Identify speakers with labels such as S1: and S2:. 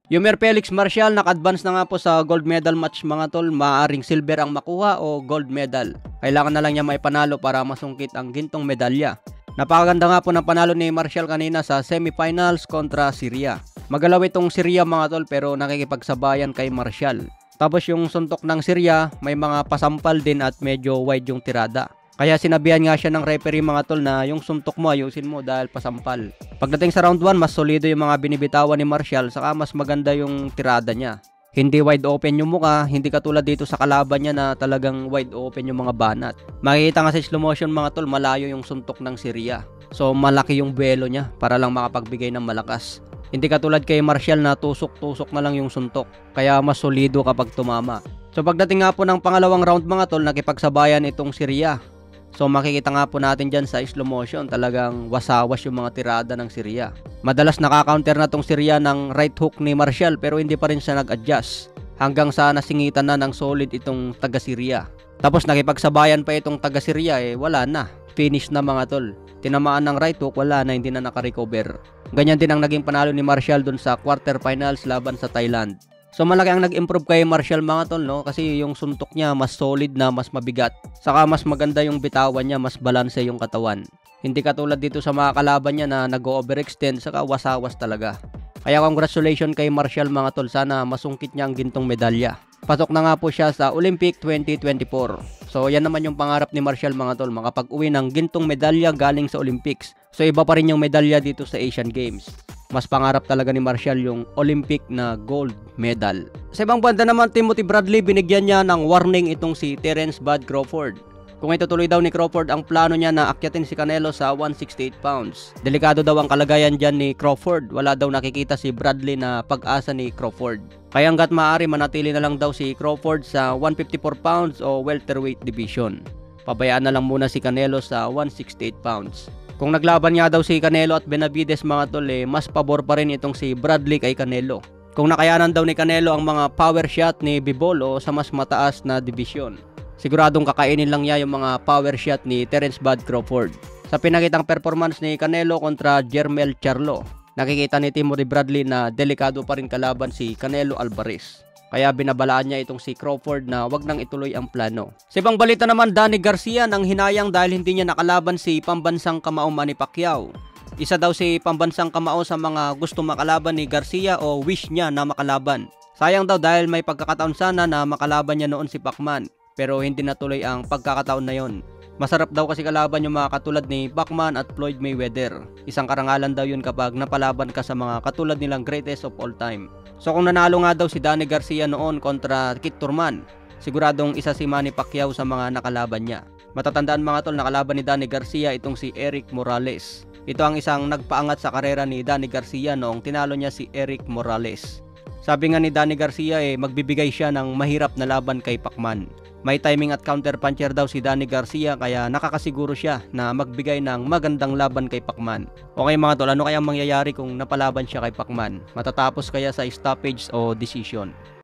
S1: Yumer Felix Marcial naka-advance na nga po sa gold medal match mga tol. Maaaring silver ang makuha o gold medal. Kailangan na lang niya maipanalo para masungkit ang gintong medalya. Napakaganda nga po ng panalo ni Marcial kanina sa semifinals kontra Syria. Magalaw itong Syria mga tol pero nakikipagsabayan kay Marcial. Tapos yung suntok ng Syria may mga pasampal din at medyo wide yung tirada. Kaya sinabihan nga siya ng referee mga tol na yung suntok mo ayusin mo dahil pasampal. Pagdating sa round 1, mas solido yung mga binibitawan ni Marcial saka mas maganda yung tirada niya. Hindi wide open yung mukha, hindi katulad dito sa kalaban niya na talagang wide open yung mga banat. Makikita nga sa slow motion mga tol, malayo yung suntok ng Syria. So malaki yung buwelo niya para lang makapagbigay ng malakas. Hindi katulad kay Marcial na tusok-tusok na lang yung suntok. Kaya mas solido kapag tumama. So pagdating nga po ng pangalawang round mga tol, nakipagsabayan itong Syria. So makikita nga po natin dyan sa slow motion, talagang wasawas yung mga tirada ng Syria. Madalas nakaka-counter na tong Syria ng right hook ni Marcial pero hindi pa rin siya nag-adjust. Hanggang sa nasingitan na ng solid itong taga-Syria. Tapos nakipagsabayan pa itong taga-Syria wala na. Finish na mga tol. Tinamaan ng right hook, wala na, hindi na nakarecover. Ganyan din ang naging panalo ni Marcial dun sa quarterfinals laban sa Thailand. So malaki ang nag-improve kay Marcial mga tol, no? Kasi yung suntok niya mas solid na, mas mabigat. Saka mas maganda yung bitawan niya, mas balanse yung katawan. Hindi katulad dito sa mga kalaban niya na nag-overextend, saka wasawas talaga. Kaya congratulations kay Marcial mga tol, sana masungkit niya ang gintong medalya. Pasok na nga po siya sa Olympic 2024. So yan naman yung pangarap ni Marcial mga tol, makapag-uwi ng gintong medalya galing sa Olympics. So iba pa rin yung medalya dito sa Asian Games. Mas pangarap talaga ni Marcial yung Olympic na gold medal. Sa ibang banda naman, Timothy Bradley, binigyan niya ng warning itong si Terence Bud Crawford. Kung itutuloy daw ni Crawford ang plano niya na akyatin si Canelo sa 168 pounds. Delikado daw ang kalagayan dyan ni Crawford. Wala daw nakikita si Bradley na pag-asa ni Crawford. Kaya hanggat maaari manatili na lang daw si Crawford sa 154 pounds o welterweight division. Pabayaan na lang muna si Canelo sa 168 pounds. Kung naglaban nga daw si Canelo at Benavides mga tol, mas pabor pa rin itong si Bradley kay Canelo. Kung nakayanan daw ni Canelo ang mga power shot ni Bivol o sa mas mataas na division, siguradong kakainin lang niya yung mga power shot ni Terence Bud Crawford. Sa pinakitang performance ni Canelo kontra Jermell Charlo, nakikita ni Timothy Bradley na delikado pa rin kalaban si Canelo Alvarez. Kaya binabalaan niya itong si Crawford na wag nang ituloy ang plano. Sa ibang balita naman, Danny Garcia nang hinayang dahil hindi niya nakalaban si pambansang kamao Manny Pacquiao. Isa daw si pambansang kamao sa mga gusto makalaban ni Garcia o wish niya na makalaban. Sayang daw dahil may pagkakataon sana na makalaban niya noon si Pacman, pero hindi natuloy ang pagkakataon na yon. Masarap daw kasi kalaban yung mga katulad ni Pacman at Floyd Mayweather. Isang karangalan daw yun kapag napalaban ka sa mga katulad nilang greatest of all time. So kung nanalo nga daw si Danny Garcia noon kontra Kit Thurman, siguradong isa si Manny Pacquiao sa mga nakalaban niya. Matatandaan mga tol, nakalaban ni Danny Garcia itong si Eric Morales. Ito ang isang nagpaangat sa karera ni Danny Garcia noong tinalo niya si Eric Morales. Sabi nga ni Danny Garcia magbibigay siya ng mahirap na laban kay Pacman. May timing at counter puncher daw si Danny Garcia kaya nakakasiguro siya na magbigay ng magandang laban kay Pacman. Okay mga tol, ano kayang mangyayari kung napalaban siya kay Pacman? Matatapos kaya sa stoppage o decision?